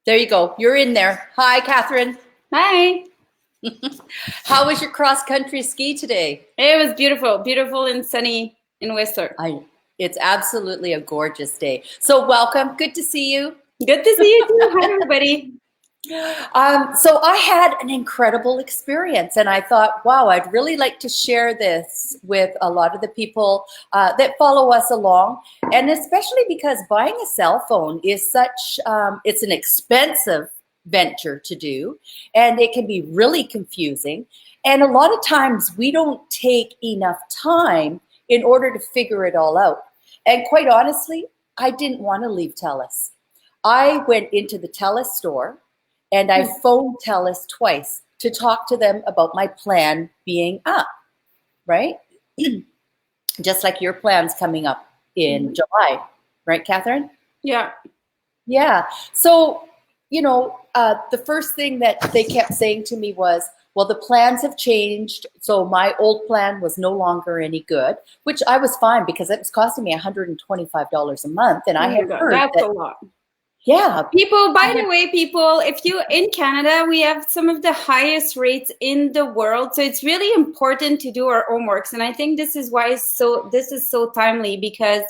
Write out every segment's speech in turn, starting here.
There you go. You're in there. Hi, Catherine. Hi. How was your cross-country ski today? It was beautiful, beautiful and sunny in Whistler. It's absolutely a gorgeous day. So welcome. Good to see you. Good to see you too. Hi, everybody. So I had an incredible experience, and I thought, wow, I'd really like to share this with a lot of the people that follow us along, and especially because buying a cell phone is such, it's an expensive venture to do, and it can be really confusing. And a lot of times we don't take enough time in order to figure it all out. And quite honestly, I didn't want to leave Telus. I went into the Telus store and I phoned Telus twice to talk to them about my plan being up, right? Just like your plan's coming up in July, right, Catherine? Yeah. Yeah. So, the first thing that they kept saying to me was, well, the plans have changed. So my old plan was no longer any good, which I was fine because it was costing me $125 a month. And I had heard that's that, a lot. Yeah. People, by the way, people, if you in Canada, we have some of the highest rates in the world. So it's really important to do our homeworks. And I think this is why this is so timely, because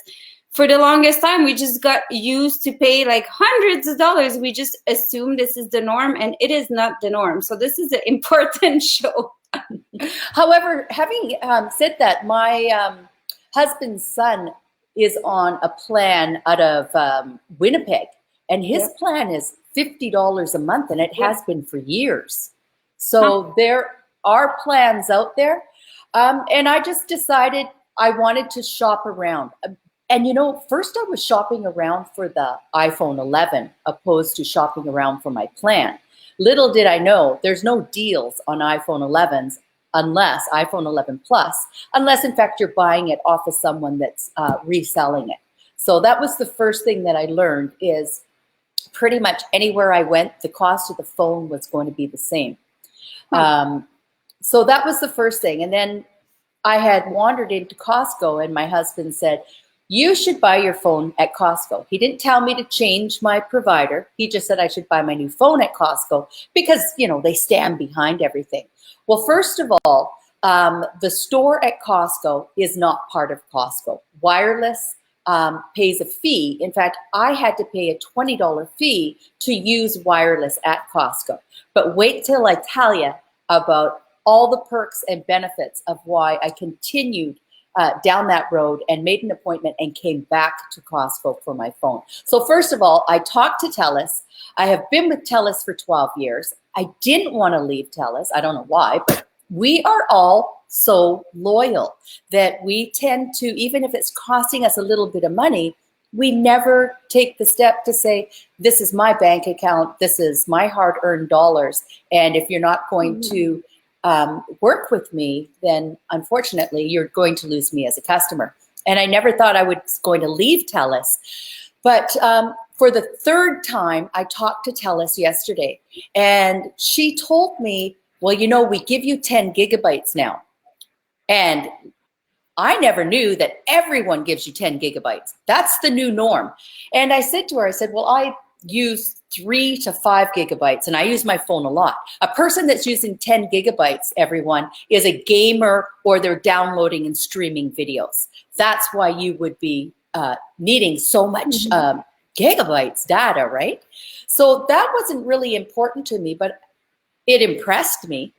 for the longest time, we just got used to pay like hundreds of dollars. We just assume this is the norm, and it is not the norm. So this is an important show. However, having said that, my husband's son is on a plan out of Winnipeg. And his plan is $50 a month, and it has been for years. So there are plans out there. And I just decided I wanted to shop around. And, first I was shopping around for the iPhone 11 opposed to shopping around for my plan. Little did I know there's no deals on iPhone 11s unless iPhone 11 Plus, unless, in fact, you're buying it off of someone that's reselling it. So that was the first thing that I learned is pretty much anywhere I went, the cost of the phone was going to be the same. So that was the first thing. And then I had wandered into Costco, and my husband said, you should buy your phone at Costco. He didn't tell me to change my provider. He just said I should buy my new phone at Costco because, they stand behind everything. Well, first of all, the store at Costco is not part of Costco. Wireless pays a fee. In fact, I had to pay a $20 fee to use wireless at Costco. But wait till I tell you about all the perks and benefits of why I continued down that road and made an appointment and came back to Costco for my phone. So first of all, I talked to Telus. I have been with Telus for 12 years. I didn't want to leave Telus. I don't know why, but we are all so loyal that we tend to, even if it's costing us a little bit of money, we never take the step to say, this is my bank account, this is my hard-earned dollars, and if you're not going to work with me, then unfortunately you're going to lose me as a customer. And I never thought I was going to leave Telus. But for the third time, I talked to Telus yesterday, and she told me, well, we give you 10 gigabytes now. And I never knew that everyone gives you 10 gigabytes. That's the new norm. And I said to her, well, I use 3 to 5 gigabytes, and I use my phone a lot. A person that's using 10 gigabytes, everyone, is a gamer, or they're downloading and streaming videos. That's why you would be needing so much gigabytes data, right? So that wasn't really important to me, but it impressed me,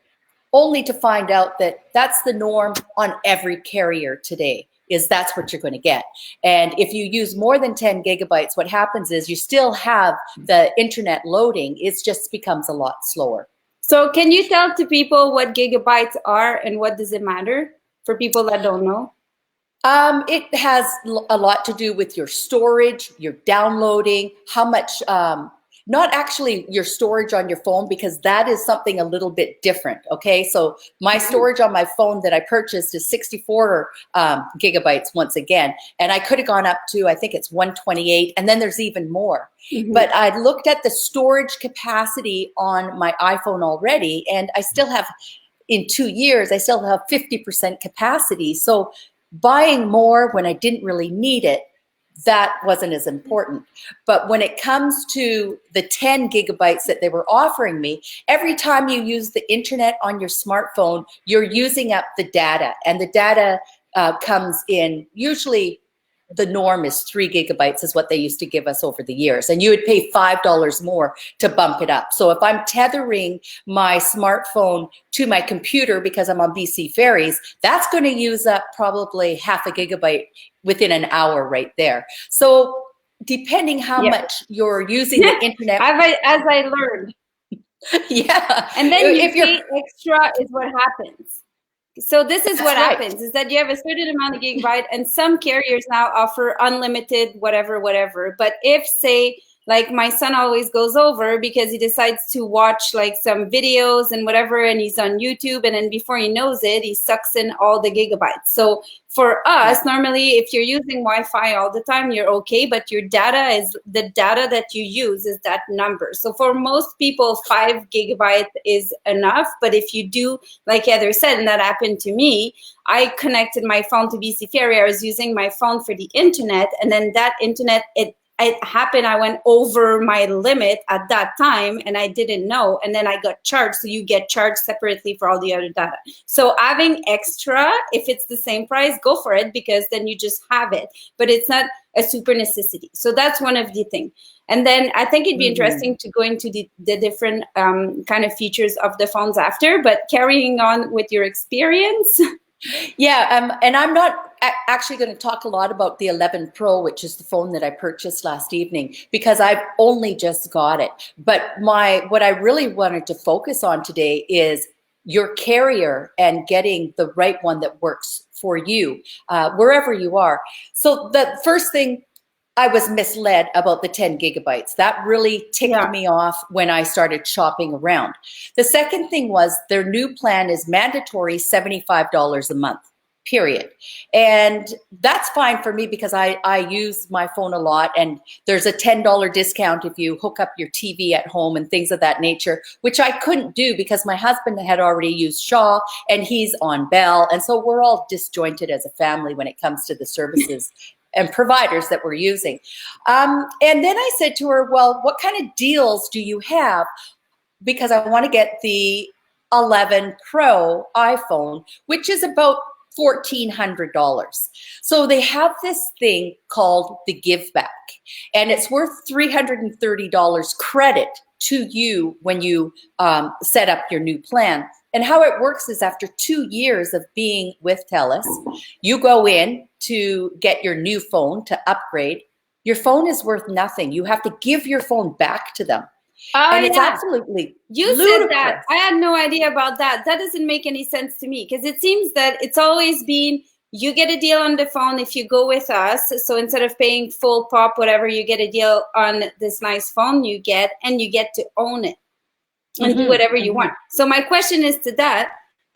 only to find out that that's the norm on every carrier today, is that's what you're going to get. And if you use more than 10 gigabytes, what happens is you still have the internet loading. It just becomes a lot slower. So can you tell to people what gigabytes are and what does it matter for people that don't know? It has a lot to do with your storage, your downloading, how much, not actually your storage on your phone, because that is something a little bit different, okay? So my storage on my phone that I purchased is 64 gigabytes once again, and I could have gone up to, I think it's 128, and then there's even more. But I looked at the storage capacity on my iPhone already, and I still have, in 2 years, I still have 50% capacity. So buying more when I didn't really need it that wasn't as important. But when it comes to the 10 gigabytes that they were offering me, every time you use the internet on your smartphone, you're using up the data. And the data comes in, usually the norm is 3 gigabytes is what they used to give us over the years. And you would pay $5 more to bump it up. So if I'm tethering my smartphone to my computer because I'm on BC Ferries, that's going to use up probably half a gigabyte within an hour right there. So depending how much you're using the internet. As I learned. Yeah. And then you pay extra is what happens. So this is what happens, is that you have a certain amount of gigabyte, and some carriers now offer unlimited whatever. But if, say, like my son always goes over because he decides to watch like some videos and whatever, and he's on YouTube, and then before he knows it, he sucks in all the gigabytes. So for us, normally, if you're using Wi-Fi all the time, you're okay, but your data is the data that you use is that number. So for most people, 5 gigabytes is enough. But if you do, like Heather said, and that happened to me, I connected my phone to BC Ferry. I was using my phone for the internet, and then that internet, it happened, I went over my limit at that time and I didn't know, and then I got charged. So you get charged separately for all the other data. So having extra, if it's the same price, go for it, because then you just have it, but it's not a super necessity. So that's one of the things. And then I think it'd be interesting to go into the different kind of features of the phones after, but carrying on with your experience. Yeah, and I'm not actually going to talk a lot about the 11 Pro, which is the phone that I purchased last evening, because I've only just got it. But what I really wanted to focus on today is your carrier and getting the right one that works for you, wherever you are. So the first thing, I was misled about the 10 gigabytes. That really ticked me off when I started shopping around. The second thing was their new plan is mandatory $75 a month, period. And that's fine for me because I use my phone a lot, and there's a $10 discount if you hook up your TV at home and things of that nature, which I couldn't do because my husband had already used Shaw and he's on Bell. And so we're all disjointed as a family when it comes to the services and providers that we're using. And then I said to her, well, what kind of deals do you have? Because I want to get the 11 Pro iPhone, which is about $1,400. So they have this thing called the Give Back, and it's worth $330 credit to you when you set up your new plan. And how it works is after 2 years of being with Telus, you go in to get your new phone to upgrade. Your phone is worth nothing. You have to give your phone back to them. And it's absolutely ludicrous. Said that. I had no idea about that. That doesn't make any sense to me, because it seems that it's always been, you get a deal on the phone if you go with us. So instead of paying full pop, whatever, you get a deal on this nice phone you get, and you get to own it and do whatever you want. So my question is to that,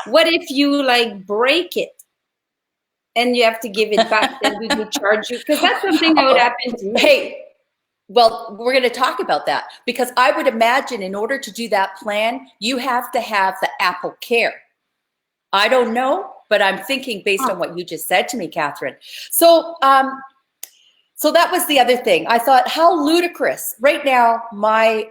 what if you like break it and you have to give it back? Then do they charge you? Because that's something that would happen to me. Hey, well, we're going to talk about that, because I would imagine in order to do that plan, you have to have the Apple Care. I don't know, but I'm thinking based on what you just said to me, Catherine. So, so that was the other thing. I thought, how ludicrous. Right now, my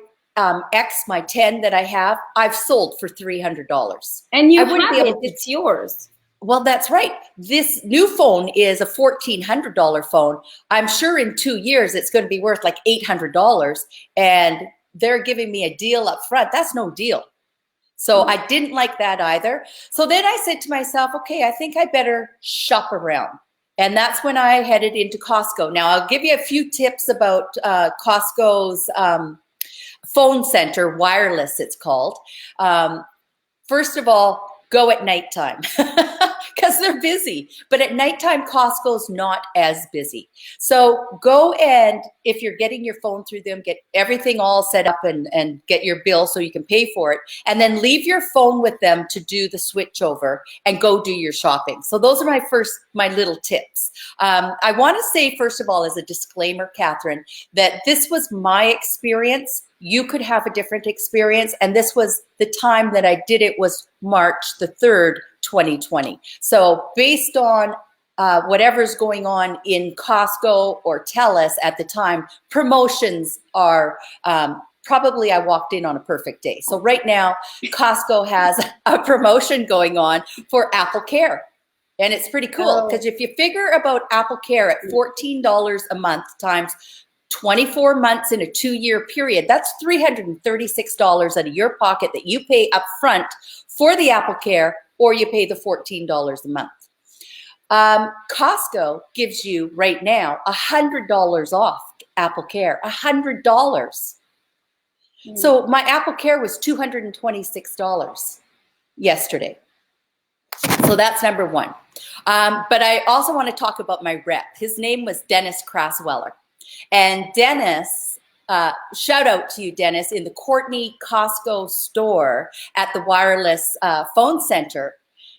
my 10 that I have, I've sold for $300. And you have it, it's yours. Well, that's right. This new phone is a $1,400 phone. I'm sure in 2 years it's going to be worth like $800, and they're giving me a deal up front. That's no deal. So I didn't like that either. So then I said to myself, okay, I think I better shop around. And that's when I headed into Costco. Now, I'll give you a few tips about Costco's phone center, wireless it's called. First of all, go at nighttime because they're busy. But at nighttime, Costco's not as busy. So go, and if you're getting your phone through them, get everything all set up and get your bill so you can pay for it. And then leave your phone with them to do the switch over and go do your shopping. So those are my little tips. I want to say, first of all, as a disclaimer, Catherine, that this was my experience. You could have a different experience. And this was the time that I did it was March the 3rd, 2020. So based on whatever's going on in Costco or Telus at the time, promotions are probably I walked in on a perfect day. So right now, Costco has a promotion going on for Apple Care. And it's pretty cool because if you figure about Apple Care at $14 a month times 24 months in a 2-year period, that's $336 out of your pocket that you pay up front for the Apple Care, or you pay the $14 a month. Costco gives you right now $100 off Apple Care, $100. So my Apple Care was $226 yesterday. So that's number one. But I also want to talk about my rep. His name was Dennis Crassweller. And Dennis, shout out to you, Dennis, in the COURTENAY Costco store at the Wireless phone center.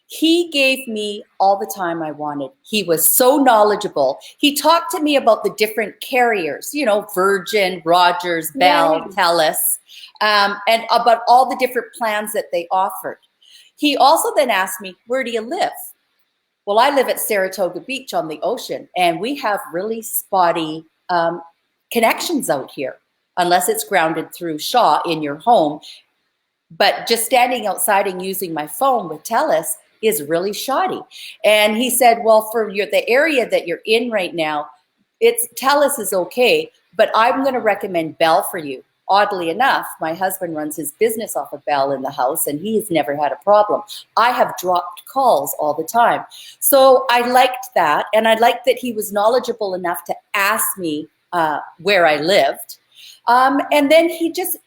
He gave me all the time I wanted. He was so knowledgeable. He talked to me about the different carriers, you know, Virgin, Rogers, Bell, Telus, and about all the different plans that they offered. He also then asked me, where do you live? Well, I live at Saratoga Beach on the ocean, and we have really spotty connections out here, unless it's grounded through Shaw in your home. But just standing outside and using my phone with Telus is really shoddy. And he said, well, for the area that you're in right now, Telus is okay, but I'm going to recommend Bell for you. Oddly enough, my husband runs his business off of Bell in the house, and he's never had a problem. I have dropped calls all the time. So I liked that, and I liked that he was knowledgeable enough to ask me where I lived. And then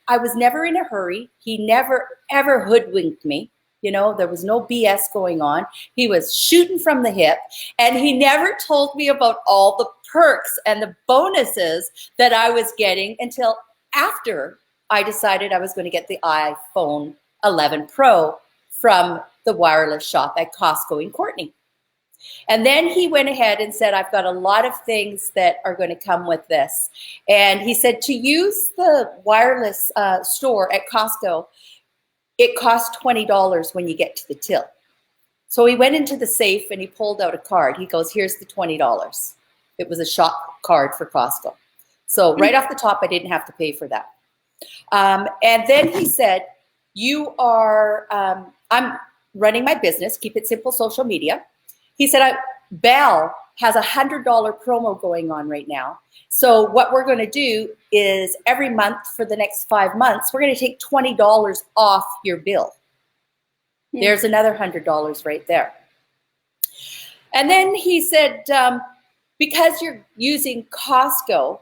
I was never in a hurry. He never, ever hoodwinked me. You know, there was no BS going on. He was shooting from the hip, and he never told me about all the perks and the bonuses that I was getting until after I decided I was going to get the iPhone 11 Pro from the wireless shop at Costco in COURTENAY. And then he went ahead and said, I've got a lot of things that are going to come with this. And he said to use the wireless store at Costco, it costs $20 when you get to the till. So he went into the safe and he pulled out a card. He goes, here's the $20. It was a shop card for Costco. So right off the top, I didn't have to pay for that. And then he said, I'm running my business, Keep It Simple Social Media. He said, Bell has a $100 promo going on right now. So what we're going to do is every month for the next 5 months, we're going to take $20 off your bill. There's another $100 right there. And then he said, because you're using Costco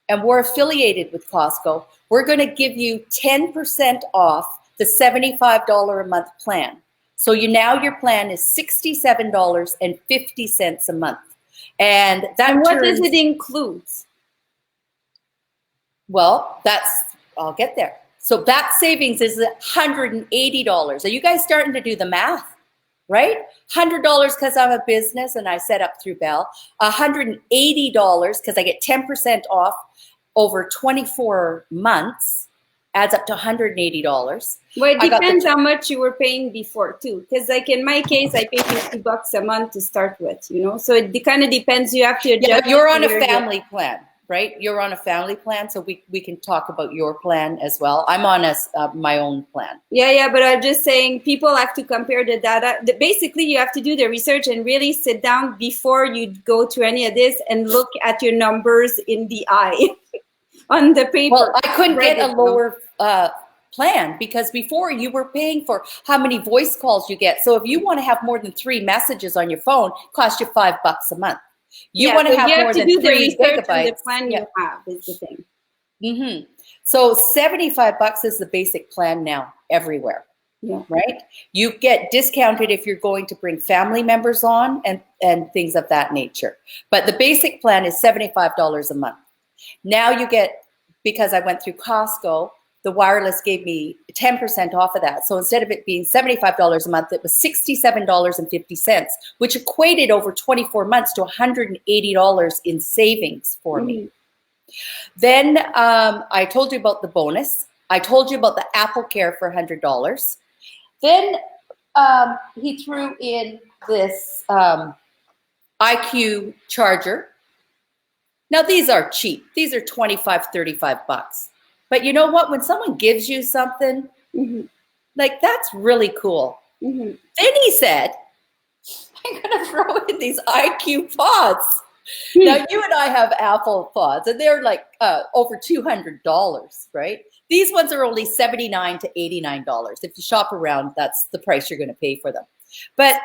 and we're affiliated with Costco, we're going to give you 10% off the $75 a month plan. So your plan is $67.50 a month. And what does it include? Well, I'll get there. So that savings is $180. Are you guys starting to do the math? Right? $100 because I'm a business and I set up through Bell. $180 because I get 10% off over 24 months. Adds up to $180. Well, it depends how much you were paying before too. Because like in my case, I pay $50 a month to start with, you know. So it kind of depends. You have to adjust. Yeah, but you're on a family plan, right? You're on a family plan, so we can talk about your plan as well. I'm on my own plan. Yeah, but I'm just saying people have to compare the data. Basically, you have to do the research and really sit down before you go to any of this and look at your numbers in the eye. On the paper. Well, I couldn't get a lower plan because before you were paying for how many voice calls you get. So if you want to have more than 3 messages on your phone, it costs you $5 a month. You want to have more than 3 gigabytes. The plan you have is the thing. Mm-hmm. So $75 is the basic plan now everywhere. Yeah. Right? You get discounted if you're going to bring family members on and things of that nature. But the basic plan is $75 a month. Now you get, because I went through Costco, the wireless gave me 10% off of that. So instead of it being $75 a month, it was $67.50, which equated over 24 months to $180 in savings for me. Then I told you about the bonus. I told you about the Apple Care for $100. Then he threw in this IQ charger. Now these are cheap. These are 25, 35 bucks. But you know what? When someone gives you something, like that's really cool. Then he said, I'm going to throw in these IQ pods. Now you and I have Apple pods and they're like over $200, right? These ones are only $79 to $89. If you shop around, that's the price you're going to pay for them. But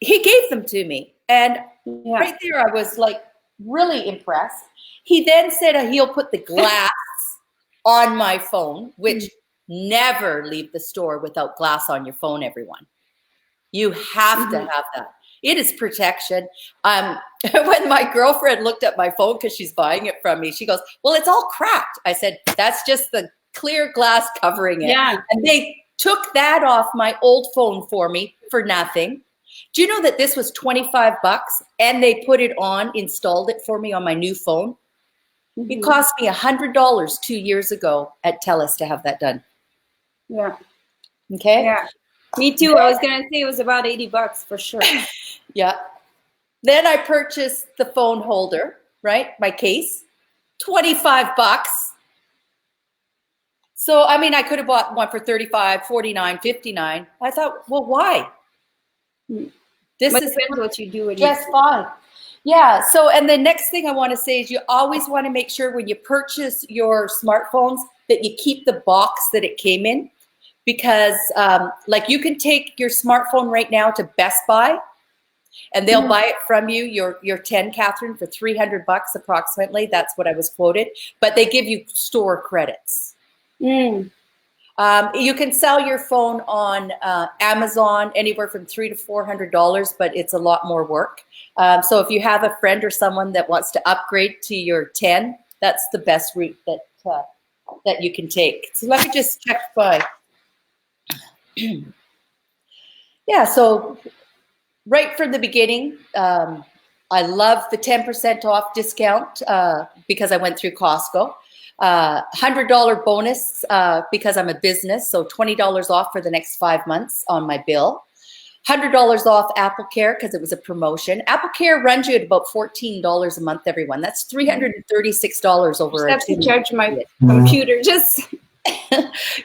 he gave them to me. And right there, I was like really impressed. He then said he'll put the glass on my phone, which never leave the store without glass on your phone, everyone. You have to have that. It is protection. When my girlfriend looked at my phone because she's buying it from me, she goes, well, it's all cracked. I said, that's just the clear glass covering it. Yeah. And they took that off my old phone for me for nothing. Do you know that this was 25 bucks and they put it on, installed it for me on my new phone? It cost me $100 2 years ago at Telus to have that done. Yeah. Okay. Yeah. Me too. I was going to say it was about 80 bucks for sure. Yeah. Then I purchased the phone holder, right? My case, 25 bucks. So, I mean, I could have bought one for 35, 49, 59. I thought, well, why? This is what you do. Just fine. Yeah. So, and the next thing I want to say is you always want to make sure when you purchase your smartphones that you keep the box that it came in. Because like you can take your smartphone right now to Best Buy and they'll buy it from you, your 10, Catherine, for 300 bucks approximately. That's what I was quoted. But they give you store credits. You can sell your phone on Amazon anywhere from $300 to $400, but it's a lot more work. So if you have a friend or someone that wants to upgrade to your 10, that's the best route that you can take. So let me just check by. Yeah, so right from the beginning, I love the 10% off discount because I went through COSTCO. $100 bonus because I'm a business, so $20 off for the next 5 months on my bill. $100 off Apple Care because it was a promotion. Apple Care runs you at about $14 a month, everyone. That's $336 over I have to charge my computer just...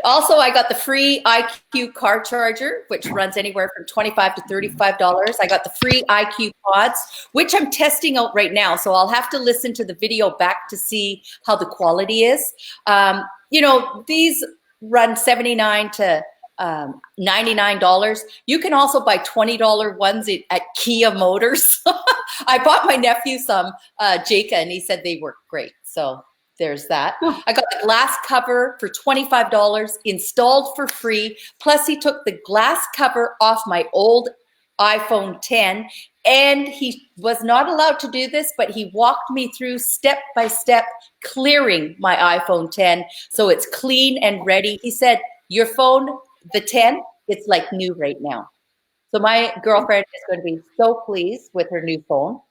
Also, I got the free IQ car charger, which runs anywhere from $25 to $35. I got the free IQ pods, which I'm testing out right now. So I'll have to listen to the video back to see how the quality is. You know, these run $79 to $99. You can also buy $20 ones at Kia Motors. I bought my nephew some, Jake, and he said they work great. So there's that. I got the glass cover for $25 installed for free. Plus he took the glass cover off my old iPhone 10 and he was not allowed to do this, but he walked me through step by step clearing my iPhone 10 so it's clean and ready. He said, your phone, the 10, it's like new right now. So my girlfriend is going to be so pleased with her new phone.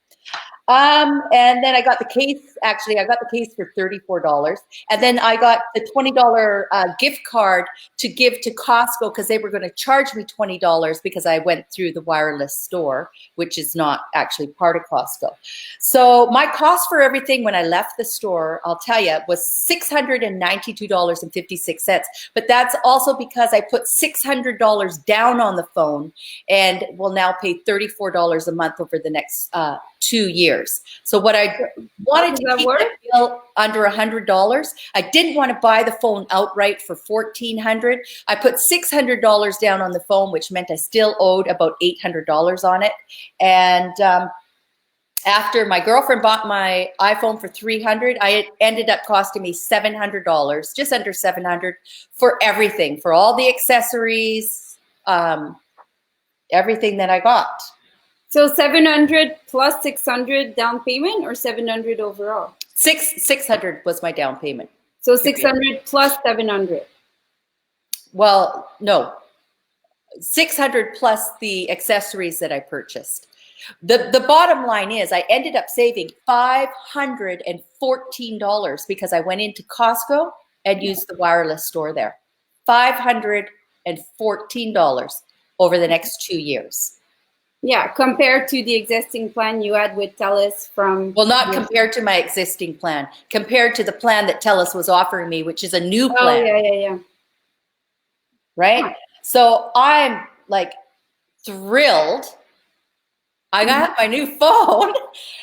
And then I got the case, actually, I got the case for $34. And then I got the $20 gift card to give to Costco because they were going to charge me $20 because I went through the wireless store, which is not actually part of Costco. So my cost for everything when I left the store, I'll tell you, was $692.56. But that's also because I put $600 down on the phone and will now pay $34 a month over the next 2 years. So what I wanted to keep the bill under $100. I didn't want to buy the phone outright for $1,400. I put $600 down on the phone, which meant I still owed about $800 on it. And after my girlfriend bought my iPhone for $300, it ended up costing me $700, just under $700 for everything, for all the accessories, everything that I got. So 700 plus 600 down payment or 700 overall? 600 was my down payment. So 600 plus 700. Well, no. 600 plus the accessories that I purchased. The bottom line is I ended up saving $514 because I went into Costco and used the wireless store there. $514 over the next 2 years. Yeah, compared to the existing plan you had with Telus from... Well, not compared to my existing plan, compared to the plan that Telus was offering me, which is a new plan. Oh, yeah. Right? Huh. So I'm like thrilled. I got my new phone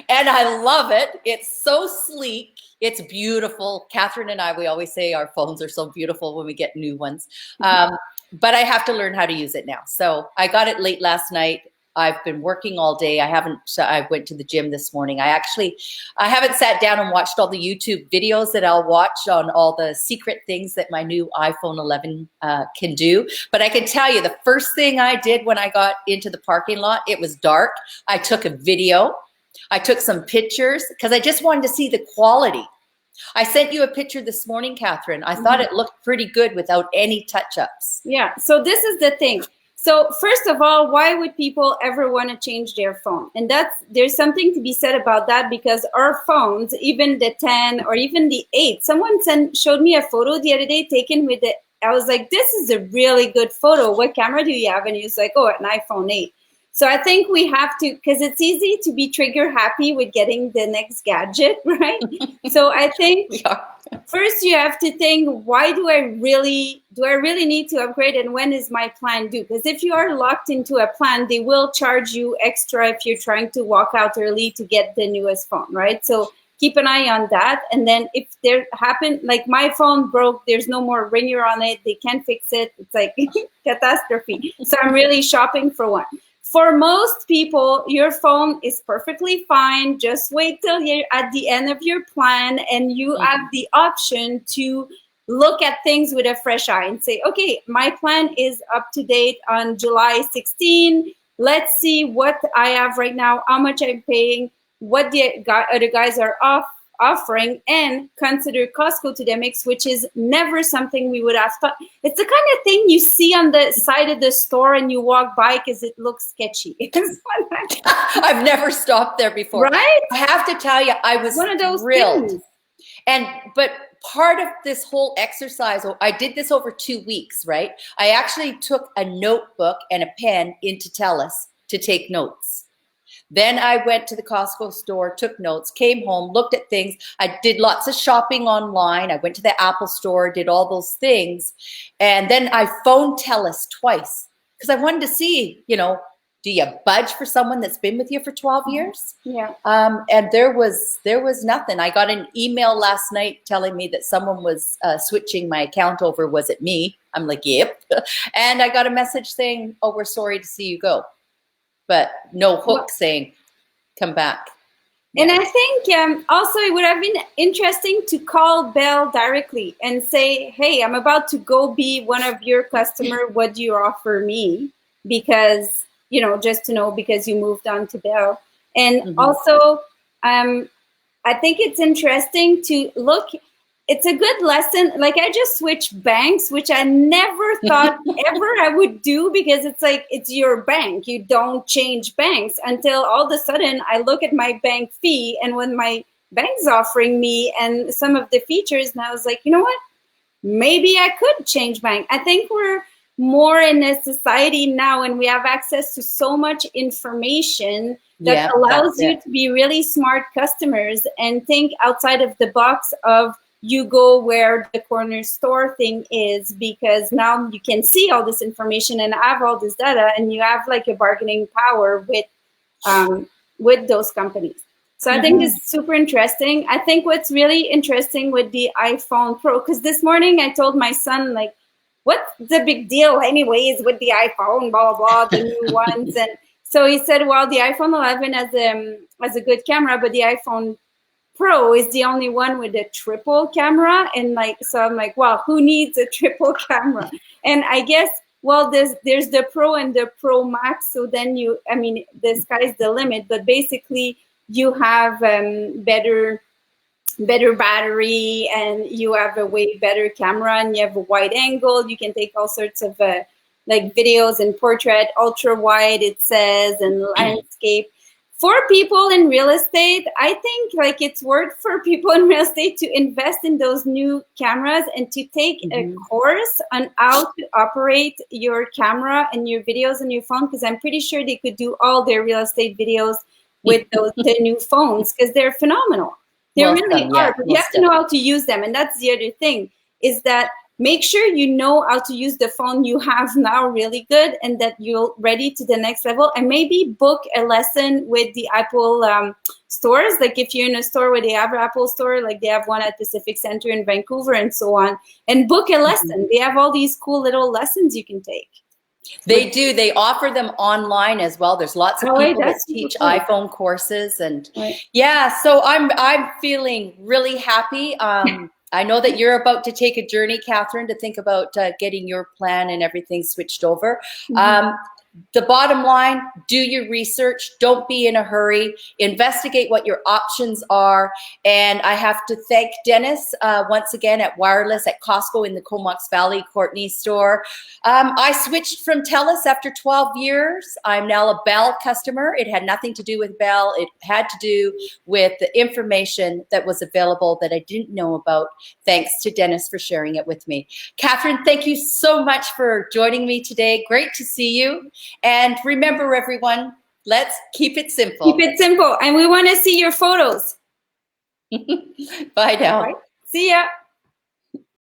and I love it. It's so sleek. It's beautiful. Catherine and I, we always say our phones are so beautiful when we get new ones. But I have to learn how to use it now. So I got it late last night. I've been working all day. I went to the gym this morning. I haven't sat down and watched all the YouTube videos that I'll watch on all the secret things that my new iPhone 11 can do. But I can tell you the first thing I did when I got into the parking lot, it was dark. I took a video. I took some pictures because I just wanted to see the quality. I sent you a picture this morning, Catherine. I thought it looked pretty good without any touch-ups. Yeah, so this is the thing. So first of all, why would people ever want to change their phone? And there's something to be said about that, because our phones, even the 10 or even the 8, someone showed me a photo the other day taken with it. I was like, this is a really good photo. What camera do you have? And he was like, oh, an iPhone 8. So I think we have to, because it's easy to be trigger happy with getting the next gadget, right? So I think first you have to think, why do I really need to upgrade, and when is my plan due? Because if you are locked into a plan, they will charge you extra if you're trying to walk out early to get the newest phone, right? So keep an eye on that. And then if there happen, like my phone broke, there's no more ringer on it, they can't fix it. It's like catastrophe. So I'm really shopping for one. For most people, your phone is perfectly fine. Just wait till you're at the end of your plan and you have the option to look at things with a fresh eye and say, okay, my plan is up to date on July 16. Let's see what I have right now, how much I'm paying, what the other guys are offering, and consider COSTCO to the mix, which is never something we would have thought. It's the kind of thing you see on the side of the store and you walk by because it looks sketchy. I've never stopped there before. Right? I have to tell you, I was one of those thrilled. Things. But part of this whole exercise, I did this over 2 weeks, right? I actually took a notebook and a pen into Telus to take notes. Then I went to the Costco store, took notes, came home, looked at things. I did lots of shopping online. I went to the Apple store, did all those things. And then I phoned Telus twice because I wanted to see, do you budge for someone that's been with you for 12 years? Yeah. And there was nothing. I got an email last night telling me that someone was switching my account over. Was it me? I'm like, yep. And I got a message saying, oh, we're sorry to see you go. But no hook saying, come back. And I think also it would have been interesting to call Bell directly and say, hey, I'm about to go be one of your customer. What do you offer me? Because, just to know, because you moved on to Bell. And also, I think it's interesting to look. It's a good lesson. Like I just switched banks, which I never thought ever I would do, because it's like, it's your bank. You don't change banks until all of a sudden I look at my bank fee and when my bank's offering me and some of the features, and I was like, you know what? Maybe I could change bank. I think we're more in a society now and we have access to so much information that allows you to be really smart customers and think outside of the box of you go where the corner store thing is, because now you can see all this information and have all this data and you have like a bargaining power with those companies. So I think this is super interesting. I think what's really interesting with the iPhone Pro, because this morning I told my son, like, what's the big deal anyways with the iPhone, blah, blah, blah, the new ones. And so he said, well, the iPhone 11 has a good camera, but the iPhone Pro is the only one with a triple camera. And so I'm like, wow, who needs a triple camera? And I guess, well, there's the Pro and the Pro Max. So then the sky's the limit, but basically you have better battery and you have a way better camera and you have a wide angle. You can take all sorts of like videos and portrait, ultra wide, it says, and landscape. for people in real estate, I think like it's worth for people in real estate to invest in those new cameras and to take a course on how to operate your camera and your videos on your phone, because I'm pretty sure they could do all their real estate videos with the new phones, because they're phenomenal. They really are, but you have to know how to use them. And that's the other thing, is that make sure you know how to use the phone you have now really good, and that you're ready to the next level. And maybe book a lesson with the Apple stores. Like if you're in a store where they have an Apple store, like they have one at Pacific Center in Vancouver and so on, and book a lesson. They have all these cool little lessons you can take. They do. They offer them online as well. There's lots of people that teach iPhone courses, and yeah. So I'm feeling really happy. I know that you're about to take a journey, Catherine, to think about getting your plan and everything switched over. The bottom line, do your research. Don't be in a hurry. Investigate what your options are. And I have to thank Dennis once again at Wireless at COSTCO in the Comox Valley Courtenay store. I switched from Telus after 12 years. I'm now a Bell customer. It had nothing to do with Bell. It had to do with the information that was available that I didn't know about. Thanks to Dennis for sharing it with me. Catherine, thank you so much for joining me today. Great to see you. And remember, everyone, let's keep it simple. Keep it simple. And we want to see your photos. Bye now. All right. See ya.